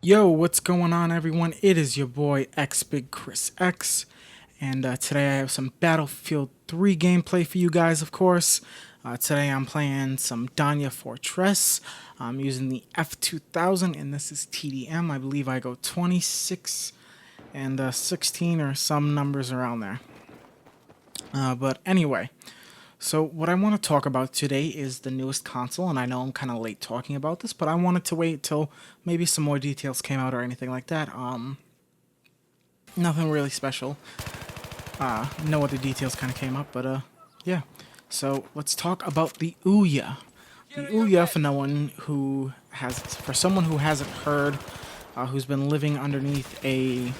Yo, what's going on, everyone? It is your boy X Big Chris X, and today I have some Battlefield 3 gameplay for you guys, of course. Today I'm playing some Donya Fortress. I'm using the F2000, and this is TDM. I believe I go 26 and 16 or some numbers around there. But anyway, so what I want to talk about today is the newest console, and I know I'm kind of late talking about this, but I wanted to wait till maybe some more details came out or anything like that. Nothing really special. No other details kind of came up, but yeah. So let's talk about the Ouya. The Ouya, for someone who hasn't heard, who's been living underneath a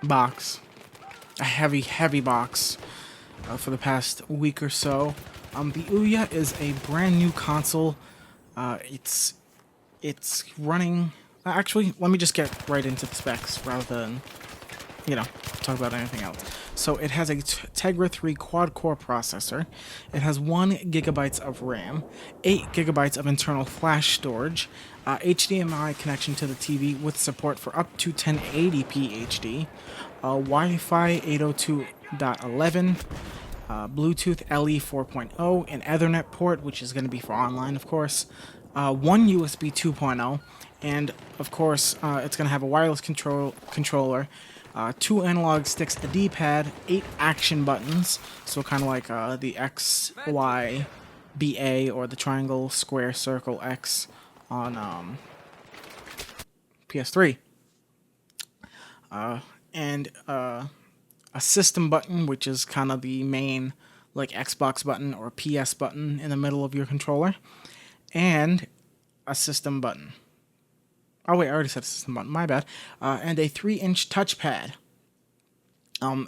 box, a heavy box, for the past week or so. The Ouya is a brand new console. It's running. Actually, let me just get right into the specs rather than talk about anything else. So it has a Tegra 3 quad-core processor. It has 1 gigabytes of RAM, 8 gigabytes of internal flash storage, HDMI connection to the TV with support for up to 1080p HD, Wi-Fi 802.11, Bluetooth LE 4.0, an Ethernet port, which is going to be for online, of course, one USB 2.0, and of course, it's going to have a wireless controller, 2 analog sticks, a D-pad, 8 action buttons, so kind of like the X, Y, BA, or the triangle, square, circle, X on PS3. And a system button, which is kind of the main like Xbox button or PS button in the middle of your controller, and a system button. Oh wait, I already said system button, my bad. And a 3-inch touchpad.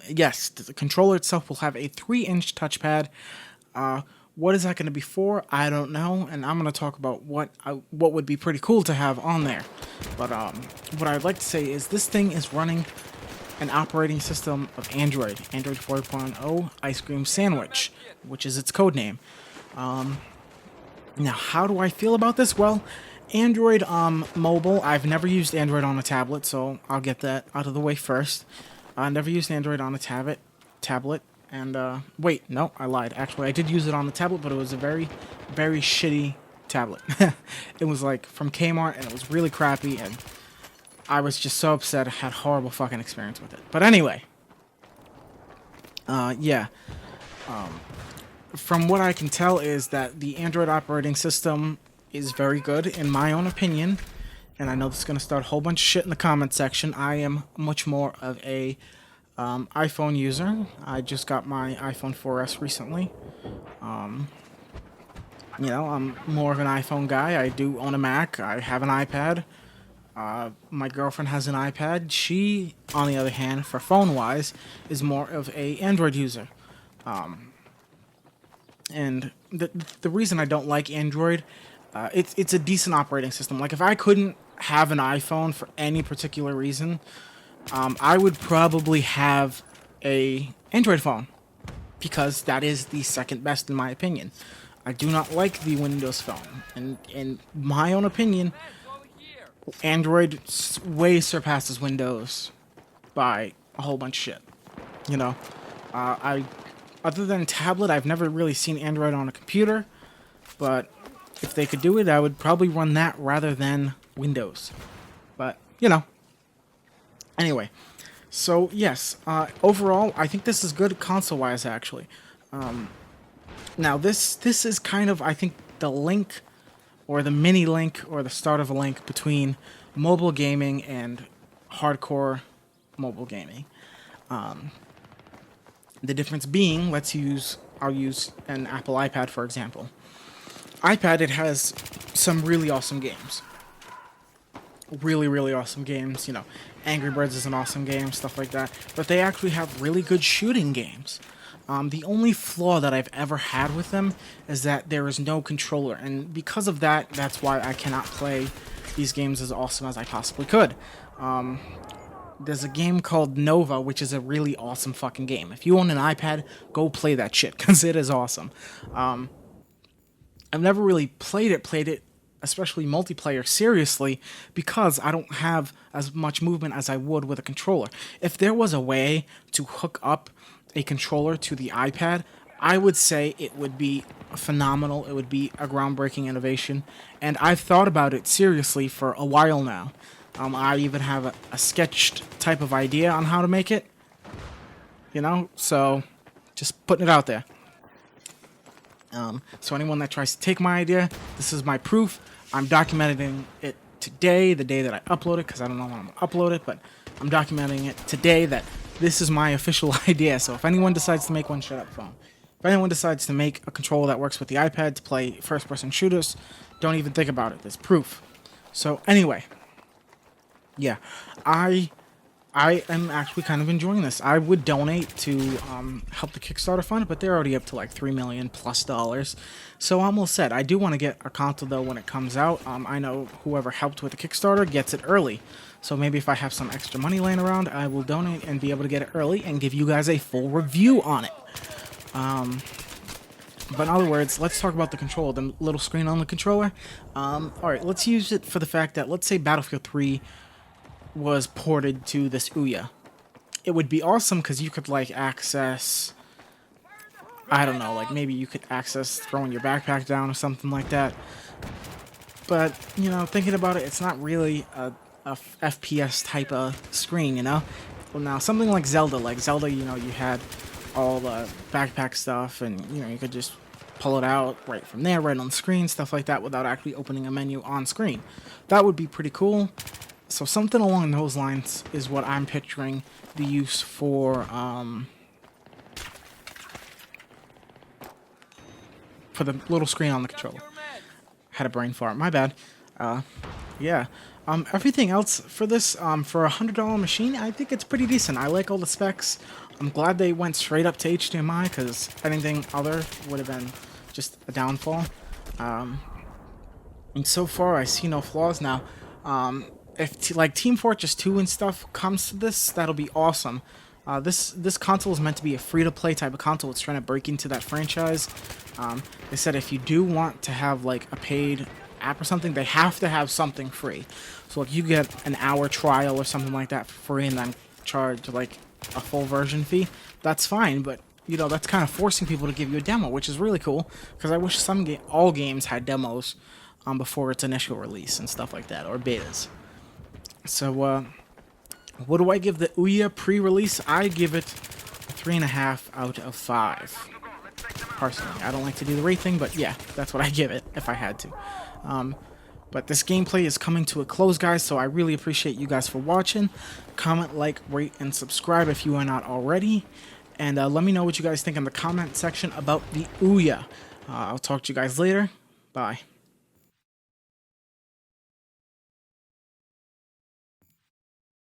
Yes, the controller itself will have a 3-inch touchpad. What is that going to be for? I don't know, and I'm going to talk about what would be pretty cool to have on there. But what I'd like to say is this thing is running an operating system of Android 4.0 Ice Cream Sandwich, which is its code name. Now, how do I feel about this? Well, Android mobile, I've never used Android on a tablet, so I'll get that out of the way first. I never used Android on a tablet, and wait, no, I lied. Actually, I did use it on the tablet, but it was a very, very shitty tablet. It was like from Kmart, and it was really crappy, and I was just so upset. I had horrible fucking experience with it. But anyway, yeah. From what I can tell is that the Android operating system is very good, in my own opinion. And I know this is going to start a whole bunch of shit in the comment section. I am much more of a iPhone user. I just got my iPhone 4S recently. I'm more of an iPhone guy. I do own a Mac. I have an iPad. My girlfriend has an iPad. She, on the other hand, for phone-wise, is more of a Android user. And the reason I don't like Android, it's a decent operating system. Like, if I couldn't have an iPhone for any particular reason, I would probably have a Android phone, because that is the second best in my opinion. I do not like the Windows phone, and in my own opinion, Android way surpasses Windows by a whole bunch of shit. Other than tablet, I've never really seen Android on a computer, but if they could do it, I would probably run that rather than Windows. But, anyway. So, yes, overall, I think this is good console-wise, actually. Now, this is kind of, I think, the link, or the mini-link, or the start of a link between mobile gaming and hardcore mobile gaming. The difference being, I'll use an Apple iPad, for example. iPad, it has some really awesome games. Really, really awesome games. Angry Birds is an awesome game, stuff like that. But they actually have really good shooting games. The only flaw that I've ever had with them is that there is no controller. And because of that, that's why I cannot play these games as awesome as I possibly could. There's a game called Nova, which is a really awesome fucking game. If you own an iPad, go play that shit, because it is awesome. I've never really played it especially multiplayer, seriously because I don't have as much movement as I would with a controller. If there was a way to hook up a controller to the iPad, I would say it would be phenomenal. It would be a groundbreaking innovation, and I've thought about it seriously for a while now. I even have a sketched type of idea on how to make it, so just putting it out there. So anyone that tries to take my idea, this is my proof. I'm documenting it today, the day that I upload it, because I don't know when I'm going to upload it, but I'm documenting it today that this is my official idea. So if anyone decides to make one, shut up, phone. If anyone decides to make a controller that works with the iPad to play first-person shooters, don't even think about it. There's proof. So anyway, yeah, I am actually kind of enjoying this. I would donate to help the Kickstarter fund, but they're already up to like $3 million plus. So I'm all set. I do want to get a console though when it comes out. I know whoever helped with the Kickstarter gets it early. So maybe if I have some extra money laying around, I will donate and be able to get it early and give you guys a full review on it. But in other words, let's talk about the controller, the little screen on the controller. Alright, let's use it for the fact that, let's say Battlefield 3 was ported to this Ouya. It would be awesome because you could like access, I don't know, like maybe you could access throwing your backpack down or something like that. But thinking about it, it's not really a FPS type of screen, Well, now something like Zelda, you had all the backpack stuff, and you could just pull it out right from there, right on the screen, stuff like that, without actually opening a menu on screen. That would be pretty cool. So something along those lines is what I'm picturing the use for the little screen on the controller. Had a brain fart, my bad. Yeah. Everything else for this, for a $100 machine, I think it's pretty decent. I like all the specs. I'm glad they went straight up to HDMI, because anything other would have been just a downfall. And so far, I see no flaws now. If like Team Fortress 2 and stuff comes to this, that'll be awesome. This console is meant to be a free-to-play type of console. It's trying to break into that franchise. They said if you do want to have like a paid app or something, they have to have something free. So like you get an hour trial or something like that for free, and then charge like a full version fee. That's fine, but that's kind of forcing people to give you a demo, which is really cool. Because I wish all games had demos before its initial release and stuff like that, or betas. So, what do I give the Ouya pre-release? I give it a 3.5 out of 5. Personally, I don't like to do the rate thing, but yeah, that's what I give it if I had to. But this gameplay is coming to a close, guys, so I really appreciate you guys for watching. Comment, like, rate, and subscribe if you are not already. And let me know what you guys think in the comment section about the Ouya. I'll talk to you guys later. Bye.